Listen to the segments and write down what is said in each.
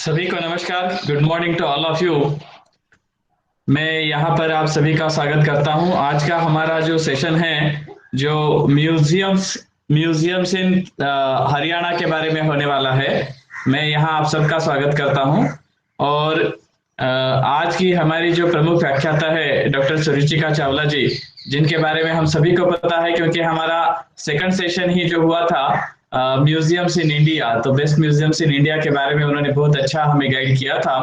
सभी को नमस्कार। Good morning to all of you. मैं यहाँ पर आप सभी का स्वागत करता हूँ। आज का हमारा जो सेशन है, जो म्यूजियम्स इन हरियाणा के बारे में होने वाला है। मैं यहाँ आप सबका स्वागत करता हूँ। और आज की हमारी जो प्रमुख व्याख्याता है डॉक्टर सुरुचिका चावला जी, जिनके बारे में हम सभी को पता है क्योंकि हमारा सेकंड सेशन ही जो हुआ था म्यूजियम्स इन इंडिया, तो बेस्ट म्यूजियम्स इन इंडिया के बारे में उन्होंने बहुत अच्छा हमें गाइड किया था।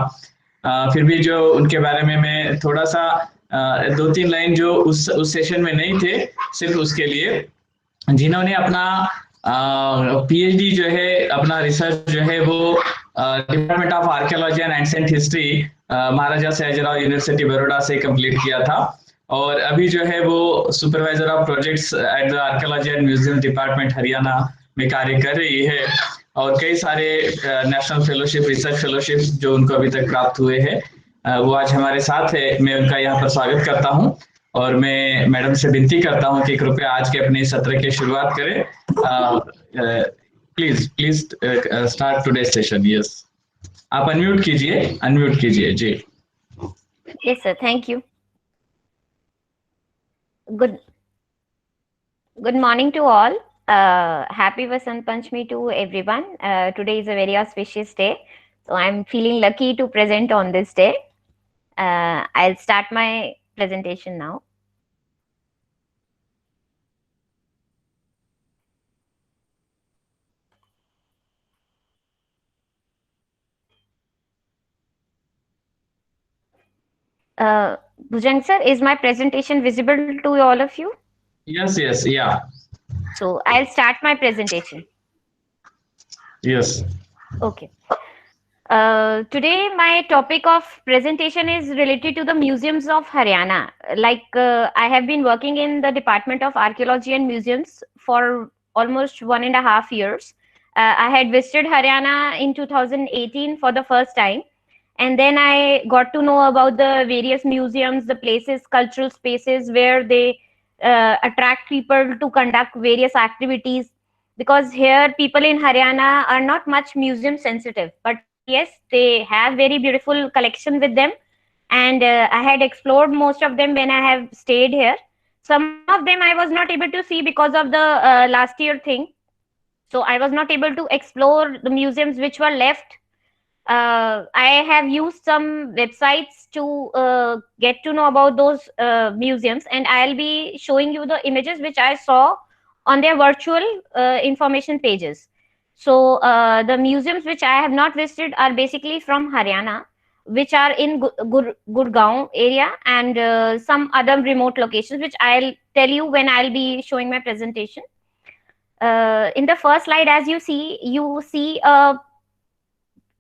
फिर भी जो उनके बारे में मैं थोड़ा सा दो तीन लाइन जो उस सेशन में नहीं थे, सिर्फ उसके लिए जिन्होंने अपना पीएचडी जो है, अपना रिसर्च जो है वो department of archaeology and ancient history Maharaja Sayajirao university Baroda से कंप्लीट किया था। और अभी जो है वो supervisor of projects at the archaeology and museum department Haryana में कार्य कर रही है। और कई सारे नेशनल फेलोशिप, रिसर्च फेलोशिप जो उनको अभी तक प्राप्त हुए हैं, वो आज हमारे साथ है। मैं उनका यहाँ पर स्वागत करता हूँ और मैं मैडम से विनती करता हूँ कि कृपया आज के अपने सत्र की शुरुआत करें। Please please start today session. Yes, आप अनम्यूट कीजिए जी। Yes, sir. Thank you. Good morning to all. Happy Vasant Panchami to everyone. Today is a very auspicious day, so I'm feeling lucky to present on this day. I'll start my presentation now. Bhujang sir, is my presentation visible to all of you? Yes, yeah. So I'll start my presentation. Yes. Okay. Today my topic of presentation is related to the museums of Haryana. I have been working in the Department of Archaeology and Museums for almost 1.5 years. I had visited Haryana in 2018 for the first time. And then I got to know about the various museums, the places, cultural spaces where they attract people to conduct various activities. Because here people in Haryana are not much museum sensitive, but yes, they have very beautiful collection with them. And I had explored most of them when I have stayed here. Some of them I was not able to see because of the last year thing. So I was not able to explore the museums which were left. I have used some websites to get to know about those museums, and I'll be showing you the images which I saw on their virtual information pages. So the museums which I have not visited are basically from Haryana, which are in Gurgaon area and some other remote locations, which I'll tell you when I'll be showing my presentation. In the first slide, as you see a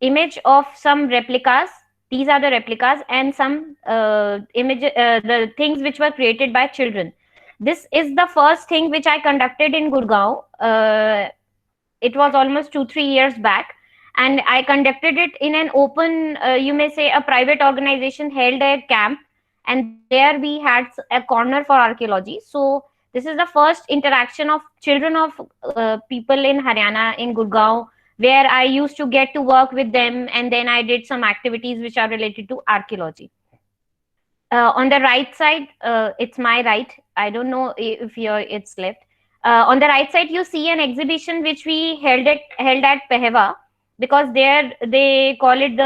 image of some replicas. These are the replicas and some the things which were created by children. This is the first thing which I conducted in Gurgaon. It was almost 2-3 years back, and I conducted it in an open, you may say, a private organization held a camp, and there we had a corner for archaeology. So this is the first interaction of children of people in Haryana, in Gurgaon, where I used to get to work with them, and then I did some activities which are related to archaeology. On the right side, it's my right. I don't know if it's left. On the right side, you see an exhibition which we held at Pehwa, because there they call it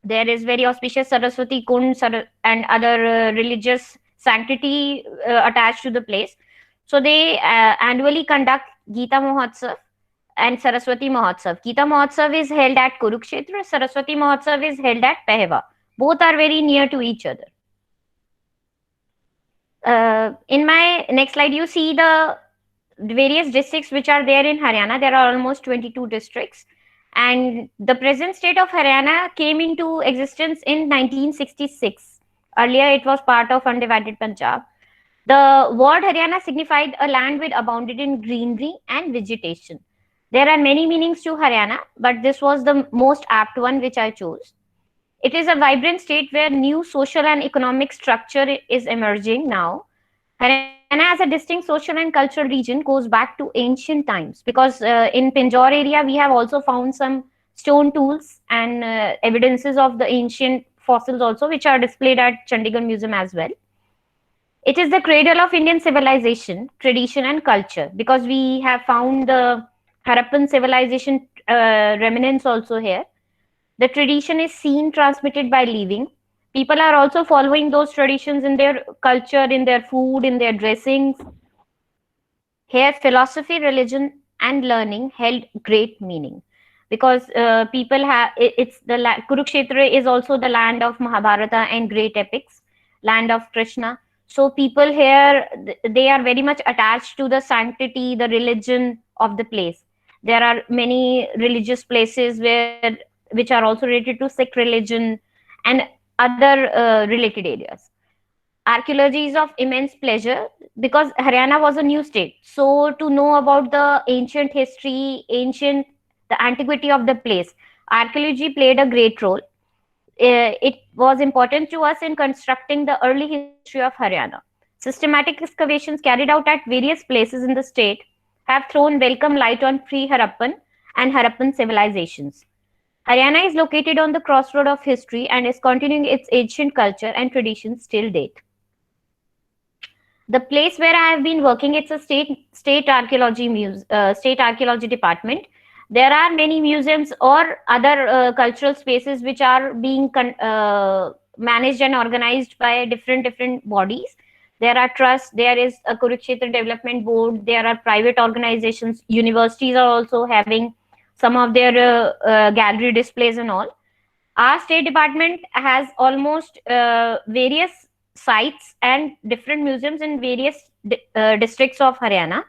there is very auspicious Saraswati Kund and other religious sanctity attached to the place. So they annually conduct Gita Mahotsav and Saraswati Mahotsav. Gita Mahotsav is held at Kurukshetra, Saraswati Mahotsav is held at Pehwa. Both are very near to each other. In my next slide, you see the various districts which are there in Haryana. There are almost 22 districts. And the present state of Haryana came into existence in 1966. Earlier, it was part of undivided Punjab. The word Haryana signified a land with abounded in greenery and vegetation. There are many meanings to Haryana, but this was the most apt one which I chose. It is a vibrant state where new social and economic structure is emerging now. Haryana as a distinct social and cultural region goes back to ancient times, because in Pinjore area we have also found some stone tools, and evidences of the ancient fossils also, which are displayed at Chandigarh Museum as well. It is the cradle of Indian civilization, tradition, and culture, because we have found the Harappan civilization remnants also here. The tradition is seen transmitted by living. People are also following those traditions in their culture, in their food, in their dressings. Here, philosophy, religion, and learning held great meaning, because people have it's the Kurukshetra is also the land of Mahabharata and great epics, land of Krishna. So people here, they are very much attached to the sanctity, the religion of the place. There are many religious places which are also related to Sikh religion and other related areas. Archaeology is of immense pleasure because Haryana was a new state. So to know about the ancient history, the antiquity of the place, archaeology played a great role. It was important to us in constructing the early history of Haryana. Systematic excavations carried out at various places in the state have thrown welcome light on pre-Harappan and Harappan civilizations. Haryana is located on the crossroad of history and is continuing its ancient culture and traditions till date. The place where I have been working, it's a state archaeology department. There are many museums or other cultural spaces which are being managed and organized by different bodies. There are trusts. There is a Kurukshetra Development Board. There are private organizations. Universities are also having some of their gallery displays and all. Our state department has almost various sites and different museums in various districts of Haryana.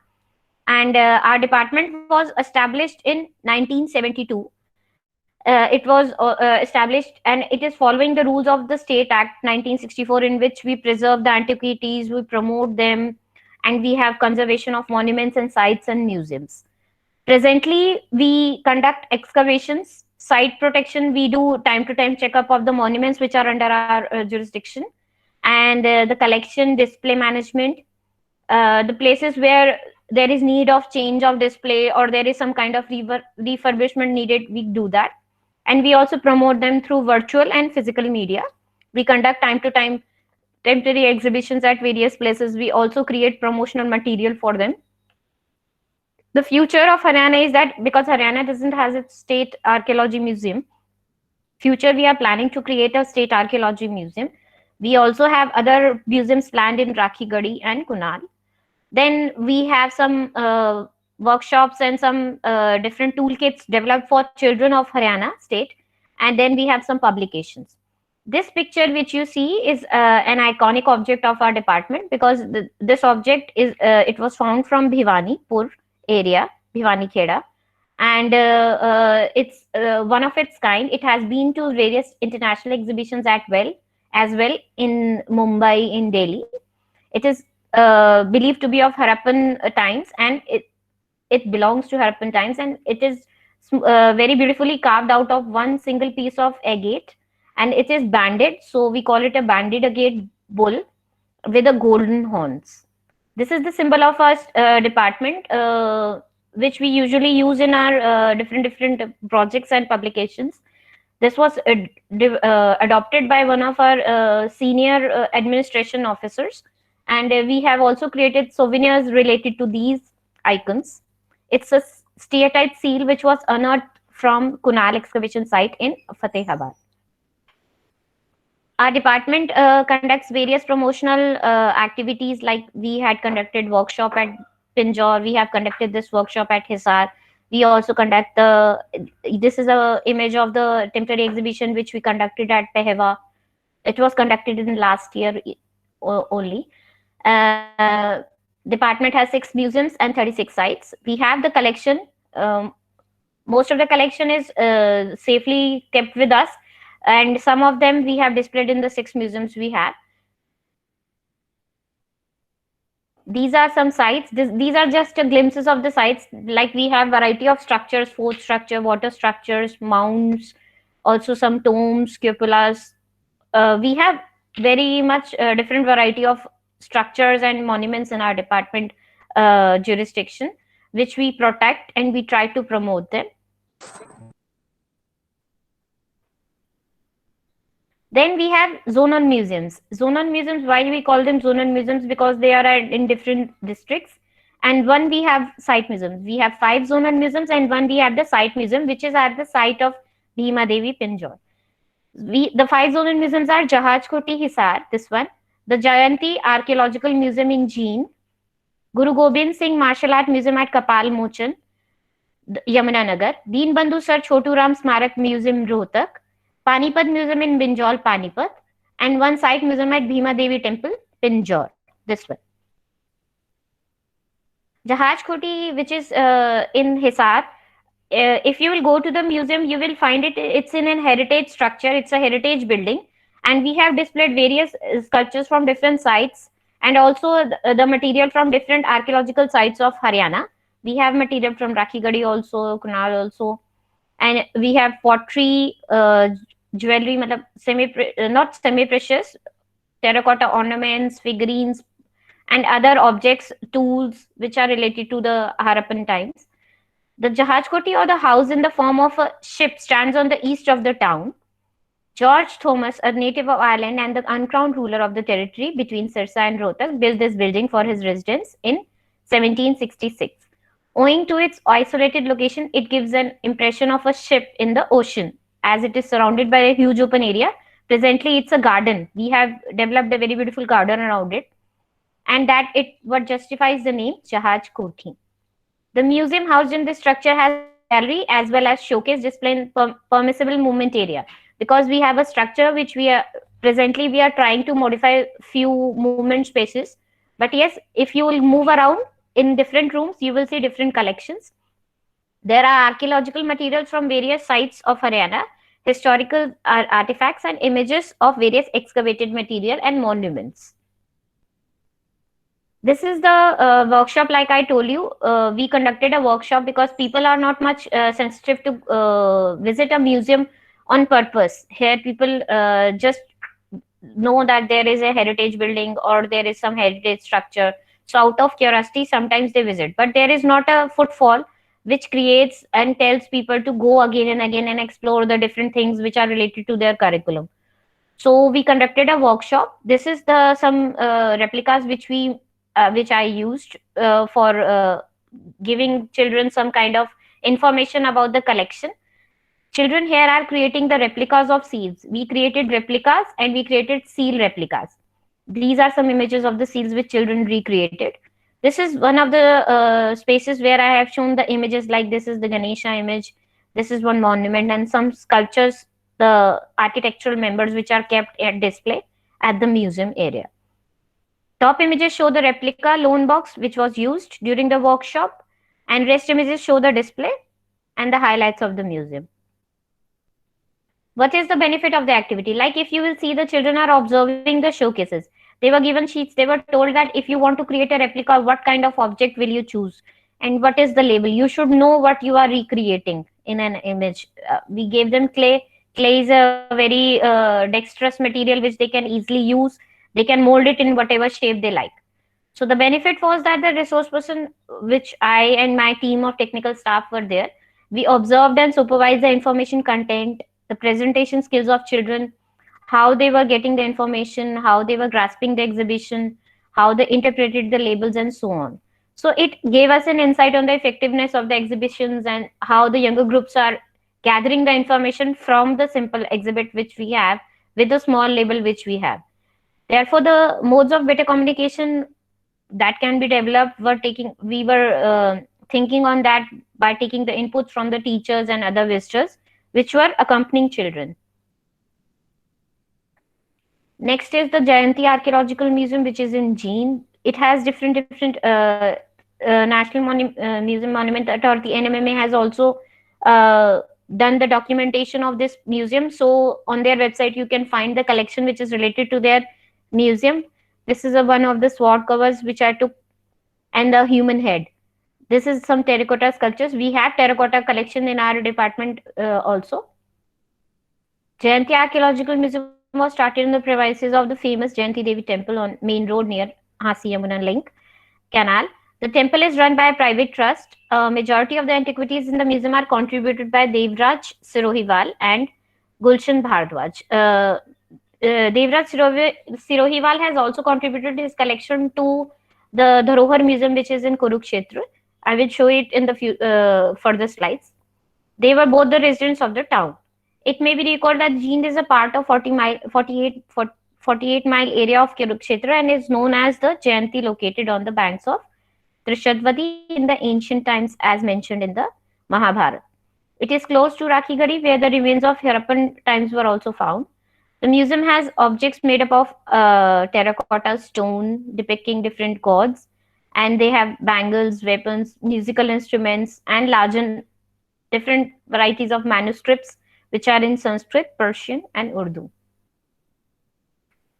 And our department was established in 1972. It was established and it is following the rules of the State Act 1964, in which we preserve the antiquities, we promote them, and we have conservation of monuments and sites and museums. Presently, we conduct excavations, site protection. We do time to time checkup of the monuments which are under our jurisdiction, and the collection, display management, the places where there is need of change of display or there is some kind of refurbishment needed, we do that. And we also promote them through virtual and physical media. We conduct time to time temporary exhibitions at various places. We also create promotional material for them. The future of Haryana is that because Haryana doesn't have its state archaeology museum, future we are planning to create a state archaeology museum. We also have other museums planned in Rakhigadi and Kunal. Then we have some workshops and some different toolkits developed for children of Haryana state. And then we have some publications. This picture which you see is an iconic object of our department, because this object is it was found from Bhiwanipur area, Bhiwani Kheda, and it's one of its kind. It has been to various international exhibitions as well in Mumbai, in Delhi. It is believed to be of Harappan times, and it belongs to Harappan times, and it is very beautifully carved out of one single piece of agate, and it is banded, so we call it a banded agate bull with a golden horns. This is the symbol of our department, which we usually use in our different projects and publications. This was adopted by one of our senior administration officers, and we have also created souvenirs related to these icons. It's a steatite seal which was unearthed from Kunal excavation site in Fatehabad. Our department conducts various promotional activities, like we had conducted workshop at Pinjore, we have conducted this workshop at Hisar. We also conduct this is a image of the temporary exhibition which we conducted at Pehewa. It was conducted in last year only. Department has 6 museums and 36 sites. We have the collection. Most of the collection is safely kept with us, and some of them we have displayed in the 6 museums we have. These are some sites. These are just glimpses of the sites. Like we have variety of structures, fort structure, water structures, mounds, also some tombs, cupolas. We have very much different variety of structures and monuments in our department jurisdiction, which we protect and we try to promote them. Then we have zonal museums. Zonal museums, why we call them zonal museums? Because they are in different districts. And one we have site museums. We have 5 zonal museums, and one we have the site museum, which is at the site of Bhima Devi Pinjore. The 5 zonal museums are Jahaj Koti Hisar, this one, the Jayanti Archaeological Museum in Jean, Guru Gobind Singh Martial Art Museum at Kapal Mochan, Yamunanagar, Deen Bandhu Sir Chotu Ram Smarak Museum, Rohtak, Panipat Museum in Binjol, Panipat, and one site museum at Bhima Devi Temple, Pinjore. This one. Jahaj Koti, which is in Hisar. If you will go to the museum, you will find it's in a heritage structure. It's a heritage building, and we have displayed various sculptures from different sites, and also the material from different archaeological sites of Haryana. We have material from Rakhigadi also, Kunal also, and we have pottery, jewelry, not semi-precious, terracotta ornaments, figurines, and other objects, tools which are related to the Harappan times. The Jahaj Koti, or the house in the form of a ship, stands on the east of the town. George Thomas, a native of Ireland and the uncrowned ruler of the territory between Sirsa and Rohtak, built this building for his residence in 1766. Owing to its isolated location, it gives an impression of a ship in the ocean, as it is surrounded by a huge open area. Presently, it's a garden. We have developed a very beautiful garden around it, and that it what justifies the name Jahaj Koti. The museum housed in this structure has a gallery as well as showcase displaying permissible movement area, because we have a structure which we are trying to modify few movement spaces. But yes, if you will move around in different rooms, you will see different collections. There are archaeological materials from various sites of Haryana, historical artifacts, and images of various excavated material and monuments. This is the workshop. Like I told you, we conducted a workshop because people are not much sensitive to visit a museum on purpose. Here people just know that there is a heritage building or there is some heritage structure, so out of curiosity sometimes they visit, but there is not a footfall which creates and tells people to go again and again and explore the different things which are related to their curriculum. So we conducted a workshop. This is the some replicas which I used for giving children some kind of information about the collection. Children here are creating the replicas of seals. We created replicas and we created seal replicas. These are some images of the seals which children recreated. This is one of the spaces where I have shown the images, like this is the Ganesha image. This is one monument and some sculptures, the architectural members which are kept at display at the museum area. Top images show the replica loan box which was used during the workshop, and rest images show the display and the highlights of the museum. What is the benefit of the activity? Like, if you will see, the children are observing the showcases. They were given sheets. They were told that if you want to create a replica, what kind of object will you choose? And what is the label? You should know what you are recreating in an image. We gave them clay. Clay is a very dexterous material which they can easily use. They can mold it in whatever shape they like. So the benefit was that the resource person, which I and my team of technical staff were there, we observed and supervised the information content, the presentation skills of children, how they were getting the information, how they were grasping the exhibition, how they interpreted the labels, and so on. So it gave us an insight on the effectiveness of the exhibitions and how the younger groups are gathering the information from the simple exhibit which we have with the small label which we have. Therefore, the modes of better communication that can be developed we were thinking on that by taking the inputs from the teachers and other visitors which were accompanying children. Next is the Jayanti Archaeological Museum, which is in Jean. It has different National Museum Monument Authority, NMMA, has also done the documentation of this museum. So on their website, you can find the collection which is related to their museum. This is one of the sword covers which I took, and the human head. This is some terracotta sculptures. We have terracotta collection in our department also. Jayanti Archaeological Museum was started in the premises of the famous Jayanti Devi Temple on main road near Hasi Yamuna link canal. The temple is run by a private trust. Majority of the antiquities in the museum are contributed by Devraj Sirohiwal and Gulshan Bhardwaj. Devraj Sirohiwal has also contributed his collection to the Dharohar Museum, which is in Kurukshetra. I will show it in the further slides. They were both the residents of the town. It may be recalled that Jind is a part of 48 mile area of Kurukshetra and is known as the Jayanti, located on the banks of Trishadvati in the ancient times as mentioned in the Mahabharata. It is close to Rakhigadi, where the remains of Harappan times were also found. The museum has objects made up of terracotta stone depicting different gods, and they have bangles, weapons, musical instruments, and large different varieties of manuscripts which are in Sanskrit, Persian, and Urdu.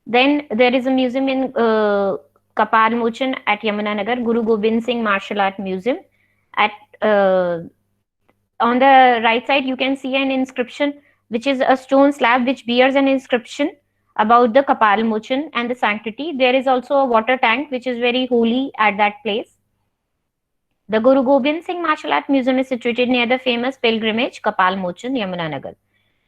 Then there is a museum in Kapal Mochan at Yamunanagar, Guru Gobind Singh Martial Art Museum. At on the right side, you can see an inscription, which is a stone slab which bears an inscription about the Kapal Mochan and the sanctity. There is also a water tank which is very holy at that place. The Guru Gobind Singh Martial Art Museum is situated near the famous pilgrimage Kapal Mochan, Yamunanagar.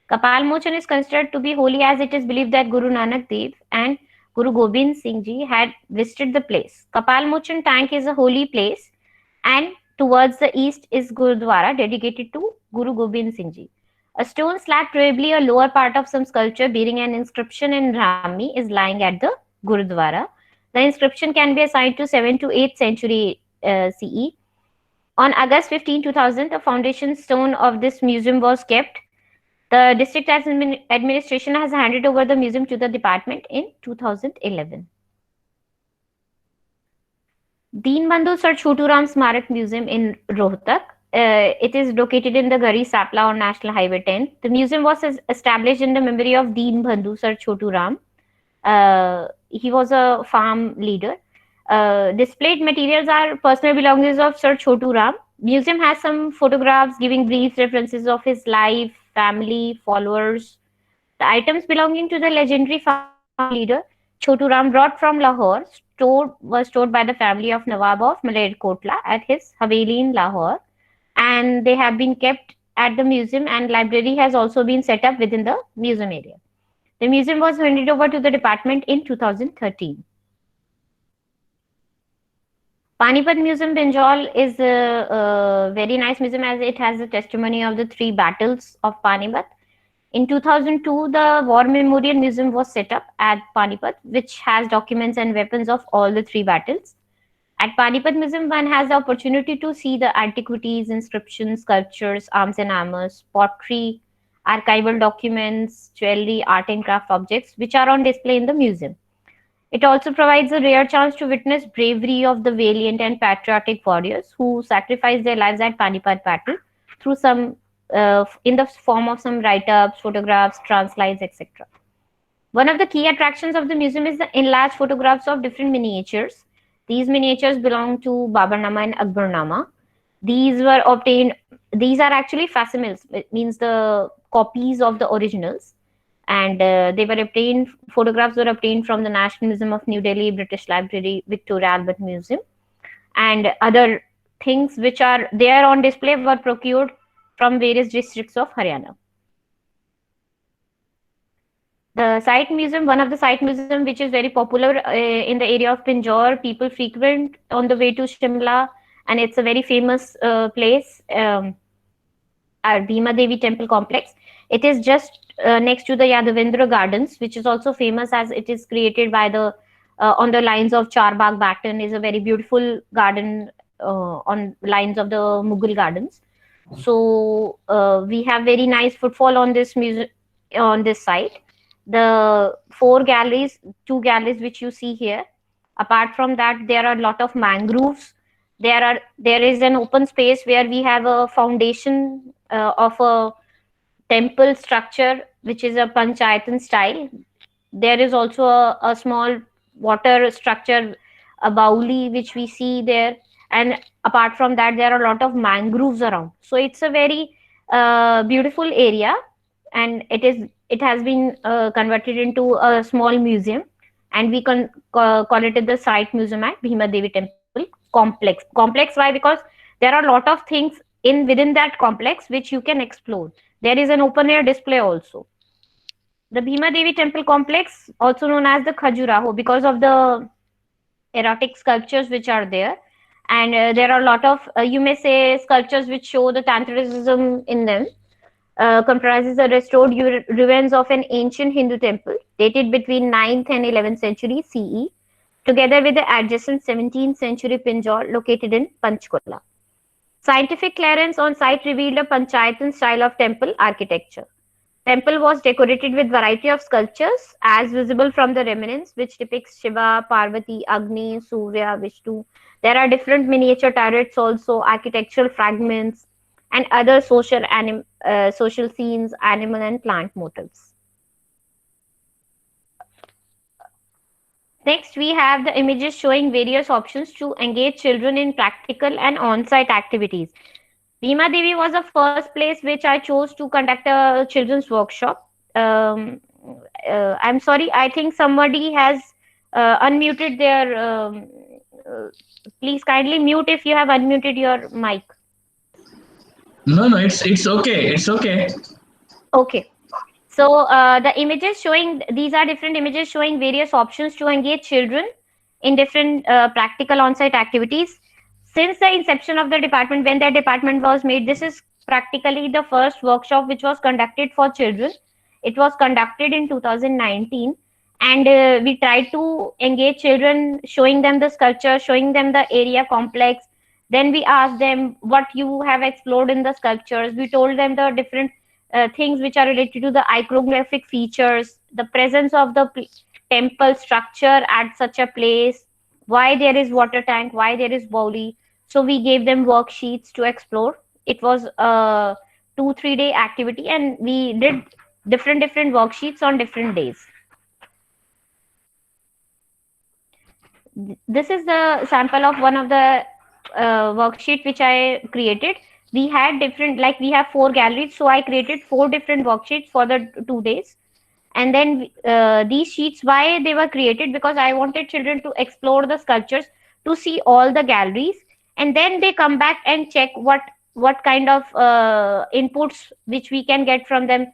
Kapal Mochan is considered to be holy as it is believed that Guru Nanak Dev and Guru Gobind Singh Ji had visited the place. Kapal Mochan tank is a holy place, and towards the east is Gurudwara dedicated to Guru Gobind Singh Ji. A stone slab, probably a lower part of some sculpture bearing an inscription in Brahmi, is lying at the Gurudwara. The inscription can be assigned to 7th to 8th century CE. On August 15, 2000, the foundation stone of this museum was kept. The district administration has handed over the museum to the department in 2011. Deenbandhu Sir Chotu Ram Smarak Museum in Rohtak. It is located in the Gari Sapla on National Highway 10. The museum was established in the memory of Deenbandhu Sir Chotu Ram. He was a farm leader. Displayed materials are personal belongings of Sir Chotu Ram. Museum has some photographs giving brief references of his life, family, followers. The items belonging to the legendary farm leader Chotu Ram, brought from Lahore, was stored by the family of Nawab of Malerkotla at his Haveli in Lahore, and they have been kept at the museum, and library has also been set up within the museum area. The museum was handed over to the department in 2013. Panipat Museum, Bengal is a very nice museum as it has a testimony of the 3 battles of Panipat. In 2002, the War Memorial Museum was set up at Panipat, which has documents and weapons of all the 3 battles. At Panipat Museum, one has the opportunity to see the antiquities, inscriptions, sculptures, arms and armors, pottery, archival documents, jewelry, art and craft objects, which are on display in the museum. It also provides a rare chance to witness bravery of the valiant and patriotic warriors who sacrificed their lives at Panipat battle through some in the form of some write-ups, photographs, translates, etc. One of the key attractions of the museum is the enlarged photographs of different miniatures. These miniatures belong to Babarnama and Akbarnama. These were obtained. These are actually facsimils. It means the copies of the originals, and they were obtained. Photographs were obtained from the National Museum of New Delhi, British Library, Victoria Albert Museum, and other things which are there on display were procured from various districts of Haryana. The Site Museum, one of the Site Museum which is very popular in the area of Pinjore, people frequent on the way to Shimla, and it's a very famous place, our Bhima Devi Temple Complex. It is just next to the Yadavendra Gardens, which is also famous as it is created by the on the lines of Charbagh Batten, is a very beautiful garden on lines of the Mughal gardens. So we have very nice footfall on this museum, on this site. The 4 galleries, 2 galleries which you see here. Apart from that, there are a lot of mangroves. There is an open space where we have a foundation of a temple structure, which is a panchayatan style. There is also a small water structure, a bauli, which we see there. And apart from that, there are a lot of mangroves around. So it's a very beautiful area, and it has been converted into a small museum, and we can call it the Site Museum at Bhima Devi Temple Complex. Complex, why? Because there are a lot of things within that complex which you can explore. There is an open air display also. The Bhima Devi temple complex, also known as the Khajuraho, because of the erotic sculptures which are there. And there are a lot of, you may say, sculptures which show the Tantricism in them. Comprises the restored ruins of an ancient Hindu temple dated between 9th and 11th century CE, together with the adjacent 17th century Pinjore located in Panchkula. Scientific clearance on site revealed a Panchayatan style of temple architecture. Temple was decorated with variety of sculptures as visible from the remnants, which depicts Shiva, Parvati, Agni, Surya, Vishnu. There are different miniature turrets also, architectural fragments, and other social scenes, animal and plant motifs. Next, we have the images showing various options to engage children in practical and on-site activities. Bhima Devi was the first place which I chose to conduct a children's workshop. I'm sorry, I think somebody has unmuted their. Please kindly mute if you have unmuted your mic. No, it's okay. It's okay. Okay. So the images showing, these are different images showing various options to engage children in different practical on-site activities. Since the inception of the department, when the department was made, this is practically the first workshop which was conducted for children. It was conducted in 2019, and we tried to engage children, showing them the sculpture, showing them the area complex. Then we asked them what you have explored in the sculptures. We told them the different things which are related to the iconographic features, the presence of the temple structure at such a place, why there is water tank, why there is Bauli. So we gave them worksheets to explore. It was a 2-3 day activity, and we did different worksheets on different days. This is the sample of one of the worksheet which I created. We had different, like we have 4 galleries, so I created 4 different worksheets for the 2 days. And then these sheets, why they were created, because I wanted children to explore the sculptures, to see all the galleries, and then they come back and check what kind of inputs which we can get from them.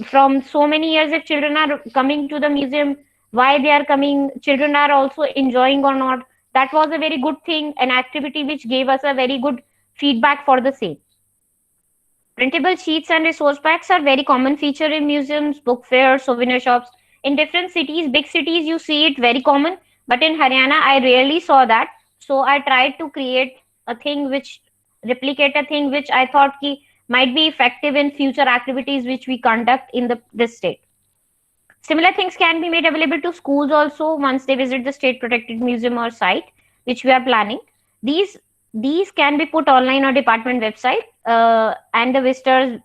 From so many years, if children are coming to the museum, why they are coming, children are also enjoying or not. That was a very good thing, an activity which gave us a very good feedback for the same. Printable sheets and resource packs are very common feature in museums, book fairs, souvenir shops. In different cities, big cities, you see it very common, but in Haryana, I rarely saw that. So I tried to create a thing which replicate a thing which I thought might be effective in future activities which we conduct in this state. Similar things can be made available to schools also once they visit the state protected museum or site, which we are planning. These can be put online on department website, and the visitors,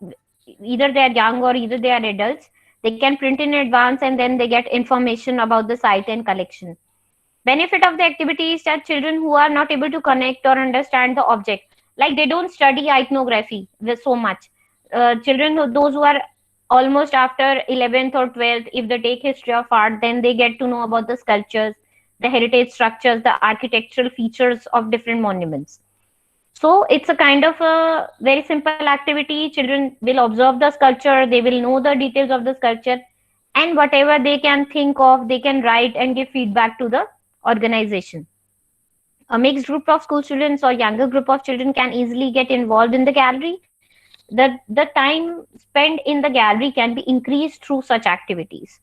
either they are young or either they are adults, they can print in advance, and then they get information about the site and collection. Benefit of the activity is that children who are not able to connect or understand the object, like they don't study iconography with so much. Children, those who are almost after 11th or 12th, if they take history of art, then they get to know about the sculptures, the heritage structures, the architectural features of different monuments. So it's a kind of a very simple activity. Children will observe the sculpture, they will know the details of the sculpture, and whatever they can think of, they can write and give feedback to the organization. A mixed group of school students or younger group of children can easily get involved in the gallery. The time spent in the gallery can be increased through such activities,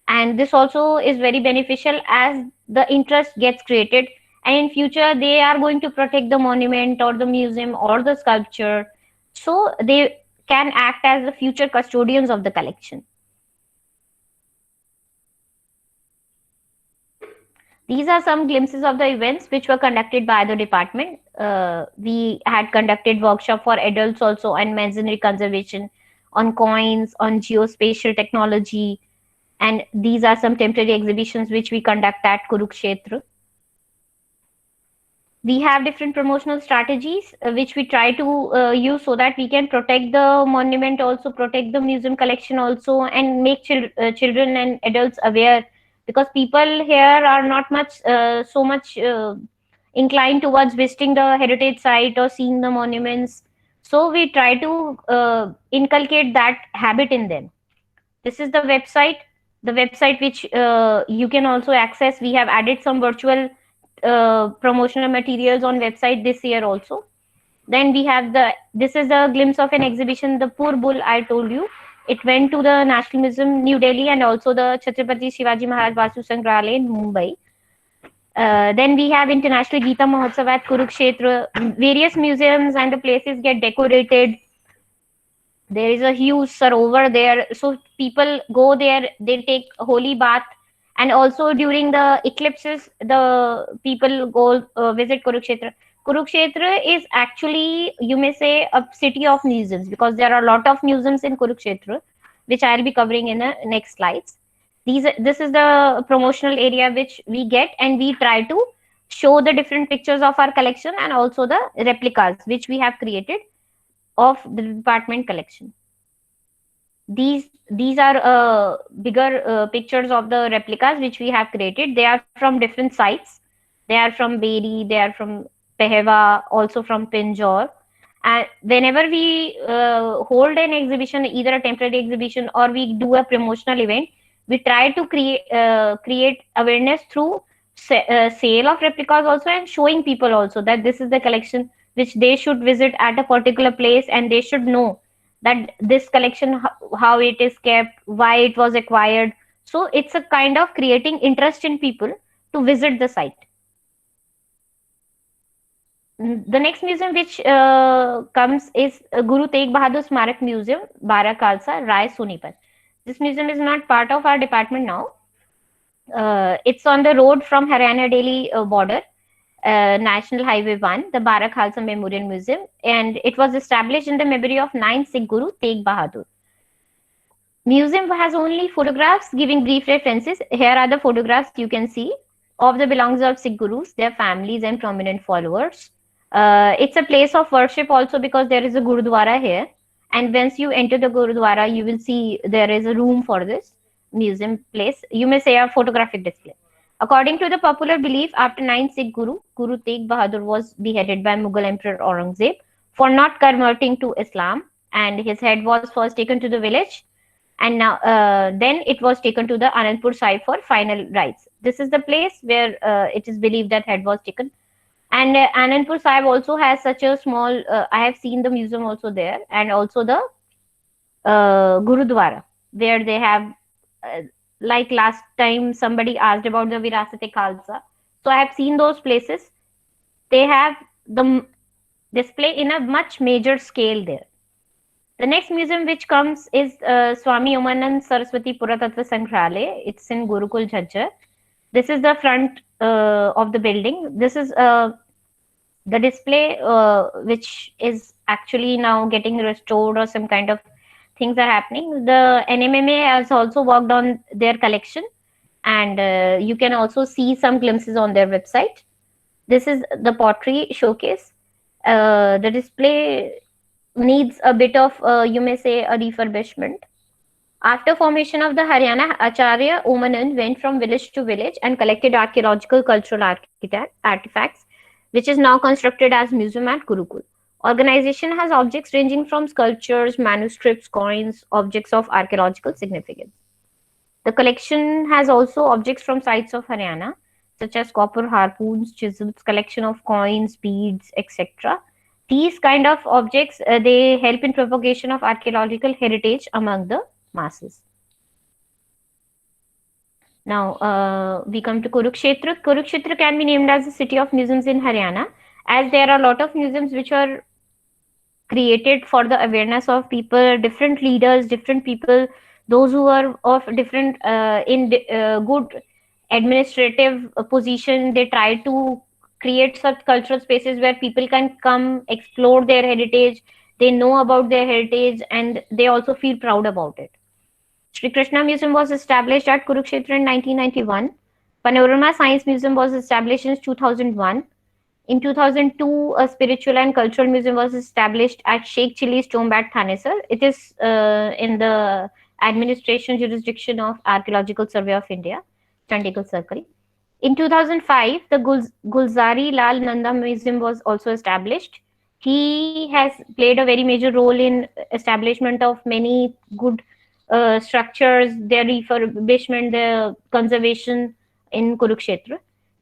and this also is very beneficial as the interest gets created, and in future they are going to protect the monument or the museum or the sculpture, so they can act as the future custodians of the collection. These are some glimpses of the events which were conducted by the department. We had conducted workshop for adults also on masonry conservation, on coins, on geospatial technology, and these are some temporary exhibitions which we conduct at Kurukshetra. We have different promotional strategies which we try to use so that we can protect the monument, also protect the museum collection also, and make children and adults aware, because people here are not much so much inclined towards visiting the heritage site or seeing the monuments. So we try to inculcate that habit in them. This is the website which you can also access. We have added some virtual promotional materials on website this year also. Then we have this is a glimpse of an exhibition, the Poor Bull I told you. It went to the National Museum, New Delhi, and also the Chhatrapati Shivaji Maharaj Vastu Sangrahalaya in Mumbai. Then we have International Gita Mahotsav at Kurukshetra. Various museums and the places get decorated. There is a huge sarovar there, so people go there. They take holy bath, and also during the eclipses, the people go visit Kurukshetra. Kurukshetra is actually, you may say, a city of museums, because there are a lot of museums in Kurukshetra, which I'll be covering in the next slides. This is the promotional area which we get, and we try to show the different pictures of our collection and also the replicas which we have created of the department collection. These are bigger pictures of the replicas which we have created. They are from different sites. They are from Beri, they are from Pehwa, also from Pinjore. And whenever we hold an exhibition, either a temporary exhibition or we do a promotional event, we try to create awareness through sale of replicas also, and showing people also that this is the collection which they should visit at a particular place, and they should know that this collection, how it is kept, why it was acquired. So it's a kind of creating interest in people to visit the site. The next museum which comes is Guru Tegh Bahadur Smarak Museum, Bara Khalsa, Rai Sonipat. This museum is not part of our department now. It's on the road from Haryana Delhi border, National Highway 1, the Bara Khalsa Memorial Museum, and it was established in the memory of 9th Sikh Guru Tegh Bahadur. Museum has only photographs giving brief references. Here are the photographs you can see of the belongings of Sikh Gurus, their families and prominent followers. It's a place of worship also, because there is a Gurudwara here, and once you enter the Gurudwara, you will see there is a room for this museum place. You may say a photographic display. According to the popular belief, after 9th Sikh Guru, Guru Tegh Bahadur was beheaded by Mughal Emperor Aurangzeb for not converting to Islam, and his head was first taken to the village, and now then it was taken to the Anandpur Sahib for final rites. This is the place where it is believed that head was taken. And Anandpur Sahib also has such a small, I have seen the museum also there, and also the Gurudwara, where they have, like last time somebody asked about the Virasat-e Khalsa. So I have seen those places. They have the display in a much major scale there. The next museum which comes is Swami Umanand Saraswati Puratattva Sangrahalaya. It's in Gurukul, Jhajjar. This is the front of the building. This is the display which is actually now getting restored, or some kind of things are happening. The NMMA has also worked on their collection, and you can also see some glimpses on their website. This is the pottery showcase. The display needs a bit of, you may say, a refurbishment. After formation of the Haryana, Acharya Umanand went from village to village and collected archaeological cultural artifacts, which is now constructed as museum at Gurukul. Organization has objects ranging from sculptures, manuscripts, coins, objects of archaeological significance. The collection has also objects from sites of Haryana, such as copper harpoons, chisels, collection of coins, beads, etc. These kind of objects, they help in propagation of archaeological heritage among the masses. Now we come to Kurukshetra. Kurukshetra can be named as the city of museums in Haryana, as there are a lot of museums which are created for the awareness of people, different leaders, different people, those who are of different good administrative position. They try to create such cultural spaces where people can come explore their heritage, they know about their heritage, and they also feel proud about it. Sri Krishna Museum was established at Kurukshetra in 1991. Panorama Science Museum was established in 2001. In 2002, a spiritual and cultural museum was established at Sheikh Chili's tomb at Thanesar. It is in the administration jurisdiction of Archaeological Survey of India, Chandigarh Circle. In 2005, the Gulzari Lal Nanda Museum was also established. He has played a very major role in establishment of many good structures, their refurbishment, their conservation in Kurukshetra.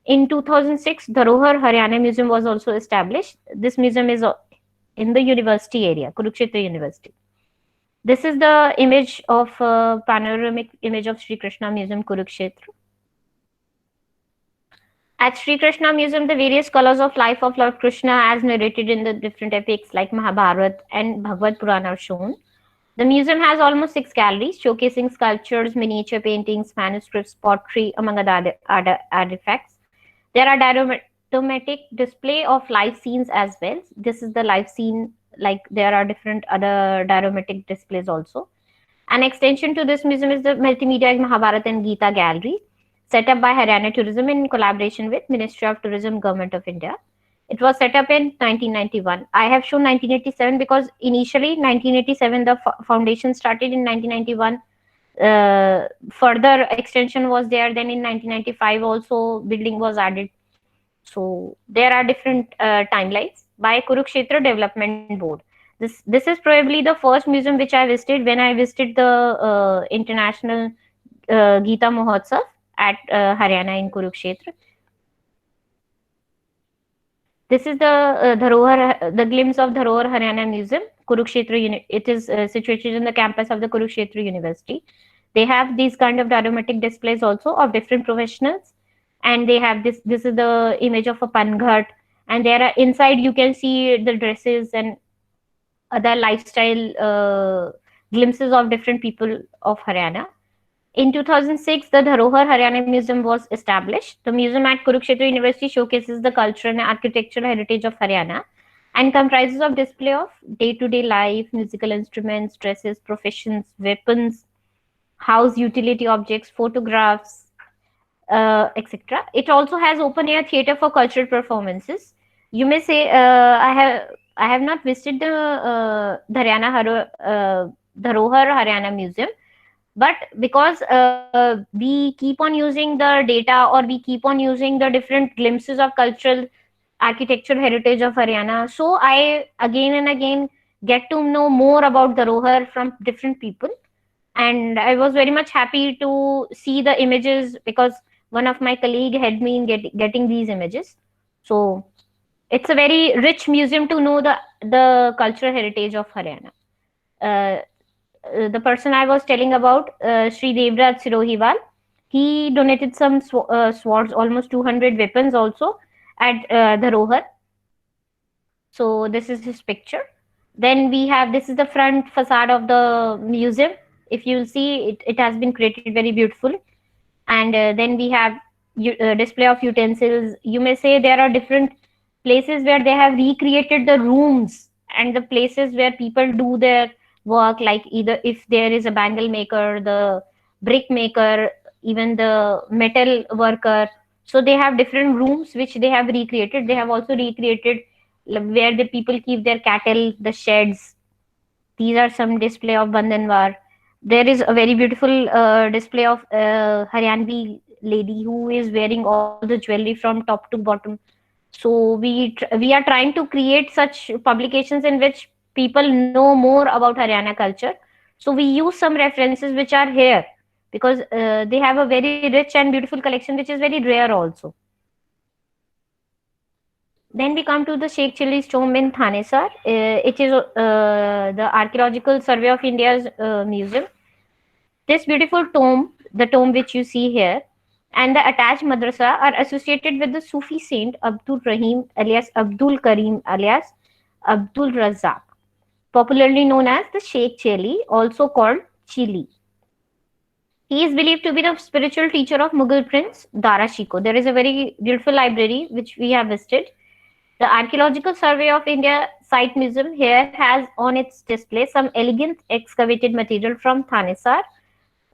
In 2006, Dharohar Haryana Museum was also established. This museum is in the university area, Kurukshetra University. This is the image of panoramic image of Sri Krishna Museum, Kurukshetra. At Sri Krishna Museum, the various colors of life of Lord Krishna, as narrated in the different epics like Mahabharata and Bhagavad Purana, are shown. The museum has almost 6 galleries showcasing sculptures, miniature paintings, manuscripts, pottery, among other artifacts. There are dioramatic display of live scenes as well. This is the live scene, like there are different other dioramatic displays also. An extension to this museum is the Multimedia Mahabharata and Gita Gallery, set up by Haryana Tourism in collaboration with Ministry of Tourism, Government of India. It was set up in 1991. I have shown 1987 because initially 1987 the foundation started. In 1991 further extension was there. Then in 1995 also building was added. So there are different timelines by Kurukshetra Development Board. This is probably the first museum which I visited when I visited the international Gita Mahotsav at Haryana in Kurukshetra. This is the the glimpse of Dharohar Haryana Museum, Kurukshetra. It is situated in the campus of the Kurukshetra University. They have these kind of dioramatic displays also of different professionals, and they have this. This is the image of a panghat, and there are inside you can see the dresses and other lifestyle glimpses of different people of Haryana. In 2006, the Dharohar Haryana Museum was established. The museum at Kurukshetra University showcases the cultural and architectural heritage of Haryana and comprises of display of day-to-day life, musical instruments, dresses, professions, weapons, house utility objects, photographs, etc. It also has open-air theatre for cultural performances. You may say, I have not visited the Dharohar Haryana Museum, but because we keep on using the data, or we keep on using the different glimpses of cultural architectural heritage of Haryana, so I again and again get to know more about Dharohar from different people, and I was very much happy to see the images because one of my colleague had me in getting these images. So it's a very rich museum to know the cultural heritage of Haryana. The person I was telling about, Sri Devraj Sirohiwal, he donated some swords, almost 200 weapons also at Dharohar. So this is his picture. Then we have, this is the front facade of the museum. If you'll see, it has been created very beautiful. And then we have display of utensils. You may say there are different places where they have recreated the rooms and the places where people do their work, like either if there is a bangle maker, the brick maker, even the metal worker. So they have different rooms which they have recreated. They have also recreated where the people keep their cattle, the sheds. These are some display of Bandanwar. There is a very beautiful display of Haryanvi lady who is wearing all the jewelry from top to bottom. So we are trying to create such publications in which people know more about Haryana culture. So we use some references which are here because they have a very rich and beautiful collection which is very rare also. Then we come to the Sheikh Chilli's tomb in Thanesar. It is the Archaeological Survey of India's museum. This beautiful tomb, the tomb which you see here, and the attached madrasa are associated with the Sufi saint Abdul Rahim alias Abdul Karim alias Abdul Razzaq, popularly known as the Sheikh Chili, also called Chili. He is believed to be the spiritual teacher of Mughal prince Dara Shikoh. There is a very beautiful library which we have visited. The Archaeological Survey of India Site Museum here has on its display some elegant excavated material from Thanesar,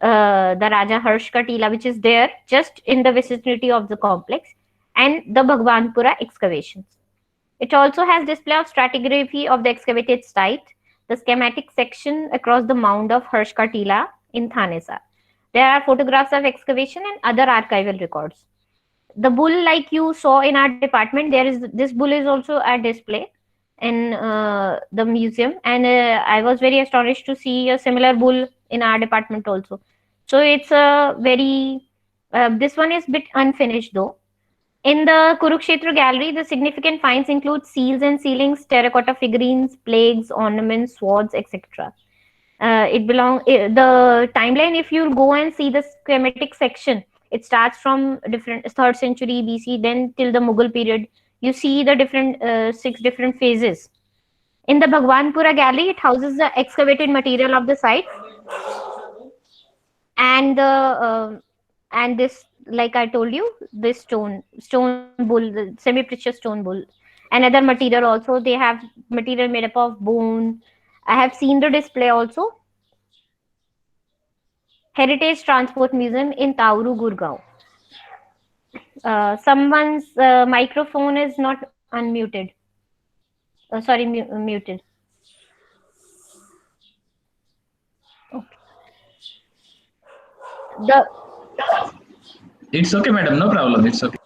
the Raja Harsh Ka Tila, which is there just in the vicinity of the complex, and the Bhagwanpura excavations. It also has display of stratigraphy of the excavated site, the schematic section across the mound of Harsh Ka Tila in Thanesar. There are photographs of excavation and other archival records. The bull, like you saw in our department, this bull is also at display in the museum, and I was very astonished to see a similar bull in our department also. So it's a very this one is bit unfinished though. In the Kurukshetra gallery, the significant finds include seals and ceilings, terracotta figurines, plagues, ornaments, swords, etc. The timeline. If you go and see the schematic section, it starts from different third century BC, then till the Mughal period. You see the different six different phases. In the Bhagwanpura gallery, it houses the excavated material of the site and the and this, like I told you, this stone bull, the semi-precious stone bull, another material also. They have material made up of bone. I have seen the display also. Heritage Transport Museum in Tauru, Gurgaon. Someone's microphone is not unmuted. Sorry, muted. Okay. The It's okay, madam. No problem. It's okay.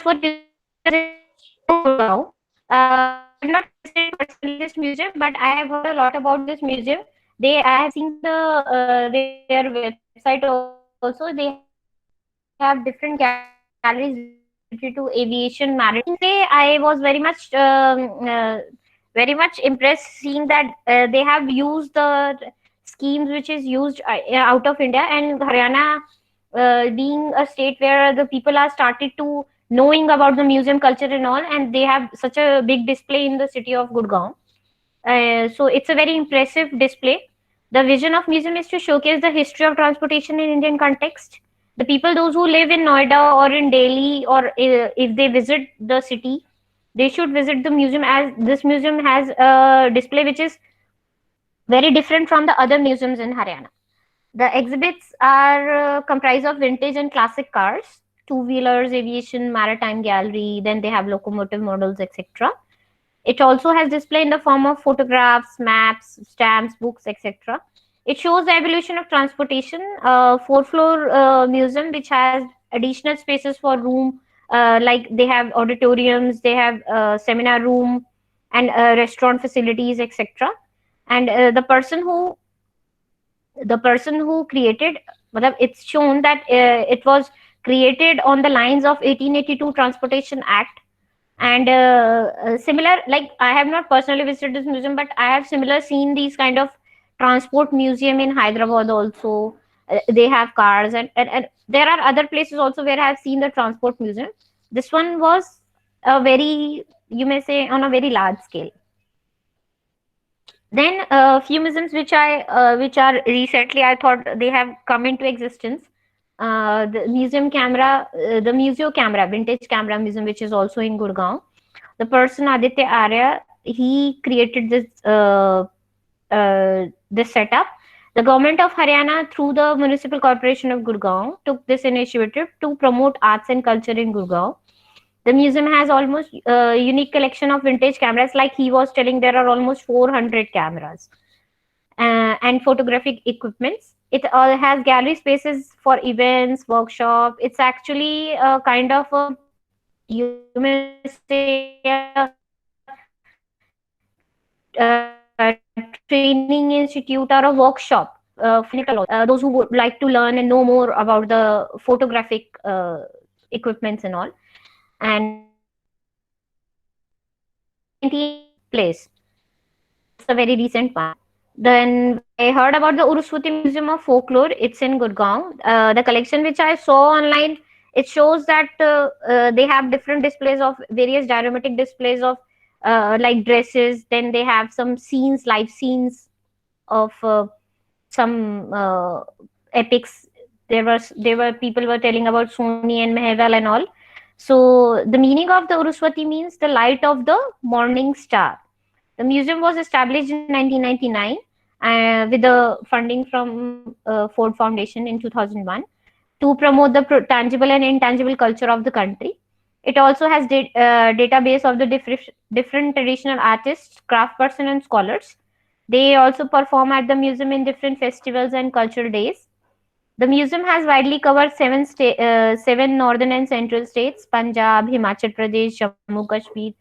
for Gurgaon. I've not visited personally this museum, but I have heard a lot about this museum. I have seen their website also. They have different galleries related to aviation, maritime. Say I was very much impressed seeing that they have used the schemes which is used out of India, and Haryana being a state where the people are started to knowing about the museum culture and all, and they have such a big display in the city of Gurgaon. So it's a very impressive display. The vision of museum is to showcase the history of transportation in Indian context. The people, those who live in Noida or in Delhi, or if they visit the city, they should visit the museum, as this museum has a display which is very different from the other museums in Haryana. The exhibits are comprised of vintage and classic cars, two-wheelers, aviation, maritime gallery. Then they have locomotive models, etc. It also has display in the form of photographs, maps, stamps, books, etc. It shows the evolution of transportation. Four-floor museum which has additional spaces for room, like they have auditoriums, they have seminar room, and restaurant facilities, etc. And the person who created, matlab, it's shown that it was created on the lines of 1882 Transportation Act. And similar, like I have not personally visited this museum, but I have similar seen these kind of transport museum in Hyderabad also. They have cars, and there are other places also where I have seen the transport museum. This one was a very, you may say, on a very large scale. Then a few museums which are recently, I thought they have come into existence. The Museo Camera, Vintage Camera Museum, which is also in Gurgaon. The person Aditya Arya, he created this setup. The government of Haryana, through the Municipal Corporation of Gurgaon, took this initiative to promote arts and culture in Gurgaon. The museum has almost unique collection of vintage cameras. Like he was telling, there are almost 400 cameras and photographic equipments. It has gallery spaces for events, workshop. It's actually a kind of a, you may say, training institute or a workshop those who would like to learn and know more about the photographic equipments and all. And place, it's a very recent one. Then I heard about the Uruswati Museum of Folklore. It's in Gurgaon. The collection which I saw online, it shows that they have different displays of various dioramatic displays of like dresses. Then they have some scenes, live scenes of some epics. There were people were telling about Soni and Mehval and all. So the meaning of the Uruswati means the light of the morning star. The museum was established in 1999 with the funding from Ford Foundation in 2001 to promote the tangible and intangible culture of the country. It also has database of the different traditional artists, craftspersons, and scholars. They also perform at the museum in different festivals and cultural days. The museum has widely covered seven northern and central states: Punjab, Himachal Pradesh, Jammu Kashmir,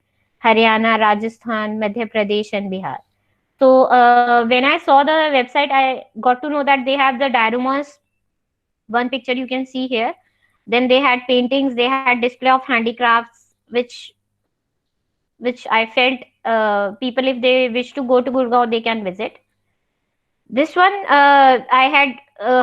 Haryana, Rajasthan, Madhya Pradesh, and Bihar. So when I saw the website, I got to know that they have the dioramas. One picture you can see here. Then they had paintings. They had display of handicrafts, which I felt people, if they wish to go to Gurgaon, they can visit. This one, I had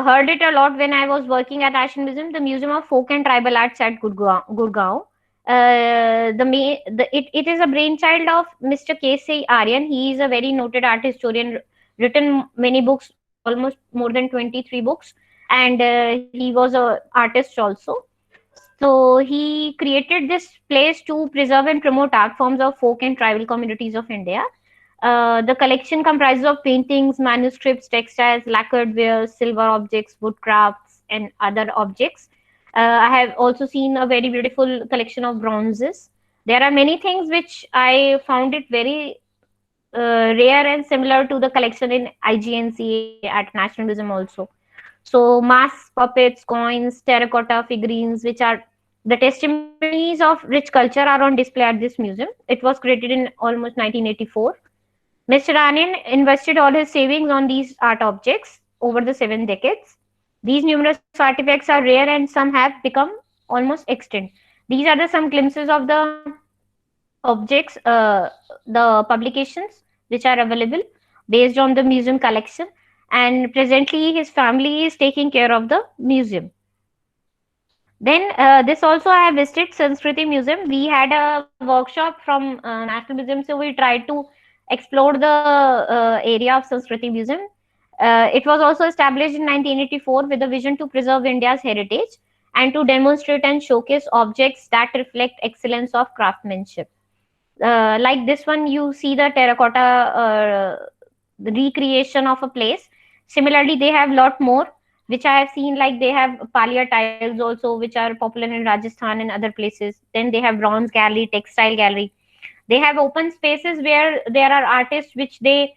heard it a lot when I was working at Asian Museum, the Museum of Folk and Tribal Arts at Gurgaon. It is a brainchild of Mr. K.C. Aryan. He is a very noted art historian, written many books, almost more than 23 books, and he was a artist also. So he created this place to preserve and promote art forms of folk and tribal communities of India. The collection comprises of paintings, manuscripts, textiles, lacquered wares, silver objects, wood crafts, and other objects. I have also seen a very beautiful collection of bronzes. There are many things which I found it very rare and similar to the collection in IGNC at National Museum also. So mass puppets, coins, terracotta figurines, which are the testimonies of rich culture, are on display at this museum. It was created in almost 1984. Mr. Anand invested all his savings on these art objects over the 7 decades. These numerous artifacts are rare and some have become almost extinct. These are the some glimpses of the objects, the publications which are available based on the museum collection. And presently, his family is taking care of the museum. Then this also I have visited Sanskriti Museum. We had a workshop from National Museum, so we tried to explore the area of Sanskriti Museum. It was also established in 1984 with a vision to preserve India's heritage and to demonstrate and showcase objects that reflect excellence of craftsmanship. Like this one, you see the terracotta recreation of a place. Similarly, they have lot more which I have seen, like they have Palia tiles also, which are popular in Rajasthan and other places. Then they have bronze gallery, textile gallery. They have open spaces where there are artists which they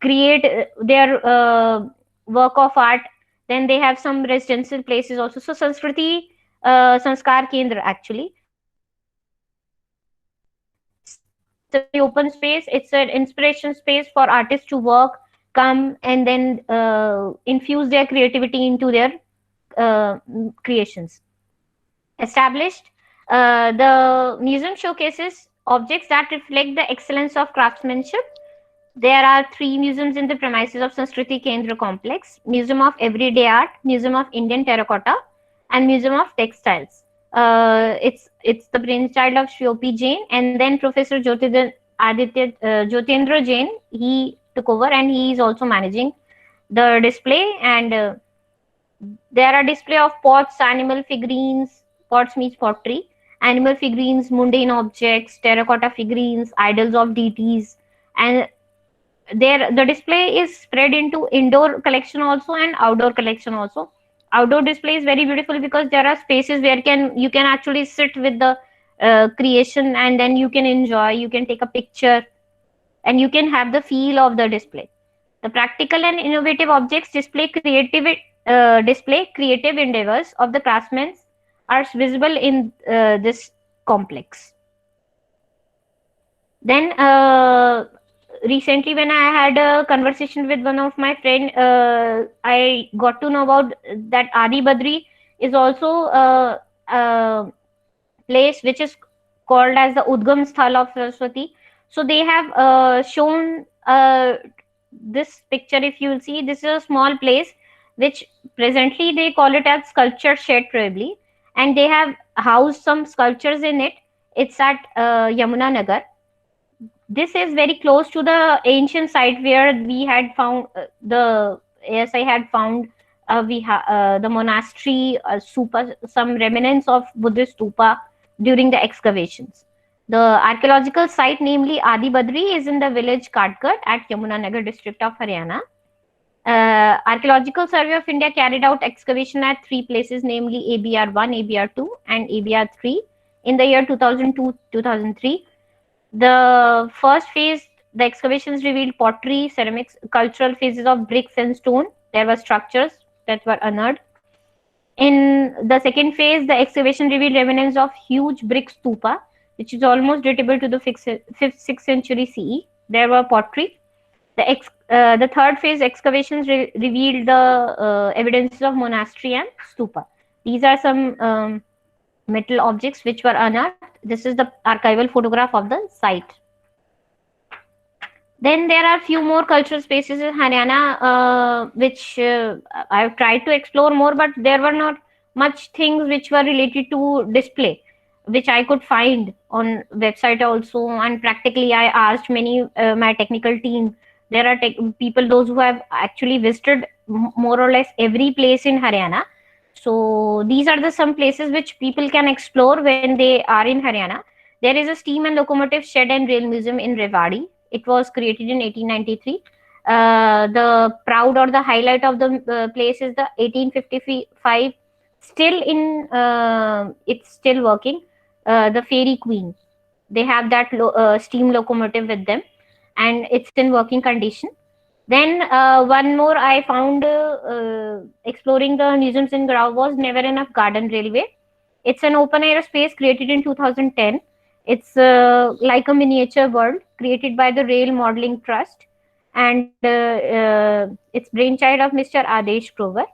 create their work of art. Then they have some residential places also. So Sanskriti Sanskar Kendra actually. It's a very open space. It's an inspiration space for artists to work, come, and then infuse their creativity into their creations. Established, the museum showcases objects that reflect the excellence of craftsmanship. There are 3 museums in the premises of Sanskriti Kendra complex: Museum of Everyday Art, Museum of Indian Terracotta, and Museum of Textiles. It's the brainchild of Shiopi Jain, and then Professor Jyotendra Jain. He took over, and he is also managing the display. And there are display of pots, animal figurines. Pots means pottery, animal figurines, mundane objects, terracotta figurines, idols of deities, and there the display is spread into indoor collection also and outdoor collection also. Outdoor display is very beautiful because there are spaces where you can actually sit with the creation, and then you can enjoy, you can take a picture, and you can have the feel of the display. The practical and innovative objects display creative endeavors of the craftsmen are visible in this complex. Then recently, when I had a conversation with one of my friend, I got to know about that Adi Badri is also a place which is called as the Udgam Sthal of Saraswati. So they have shown this picture. If you will see, this is a small place which presently they call it as sculpture shed probably, and they have housed some sculptures in it. It's at Yamuna Nagar. This is very close to the ancient site where we had found the ASI had found the monastery stupa, some remnants of Buddhist stupa during the excavations. The archaeological site, namely Adi Badri, is in the village Katgat at Yamuna Nagar district of Haryana. Archaeological Survey of India carried out excavation at 3 places, namely ABR1, ABR2, and ABR3 in the year 2002-2003. The first phase, the excavations revealed pottery, ceramics, cultural phases of bricks and stone. There were structures that were unearthed. In the second phase, the excavation revealed remnants of huge brick stupa, which is almost datable to the 5th, 6th century CE. There were pottery. The third phase excavations revealed the evidences of monastery and stupa. These are some metal objects which were unearthed. This is the archival photograph of the site. Then there are few more cultural spaces in Haryana, which I've tried to explore more, but there were not much things which were related to display, which I could find on website also. And practically, I asked many my technical team. There are people those who have actually visited more or less every place in Haryana. So these are the some places which people can explore when they are in Haryana. There is a steam and locomotive shed and rail museum in Rewari. It was created in 1893. The proud or the highlight of the place is the 1855, still in it's still working, the Fairy Queen. They have that steam locomotive with them, and it's in working condition. Then one more I found exploring the museums in Grau was Never Enough Garden Railway. It's an open air space created in 2010. It's like a miniature world created by the Rail Modeling Trust, and it's brainchild of Mr. Adesh Grover.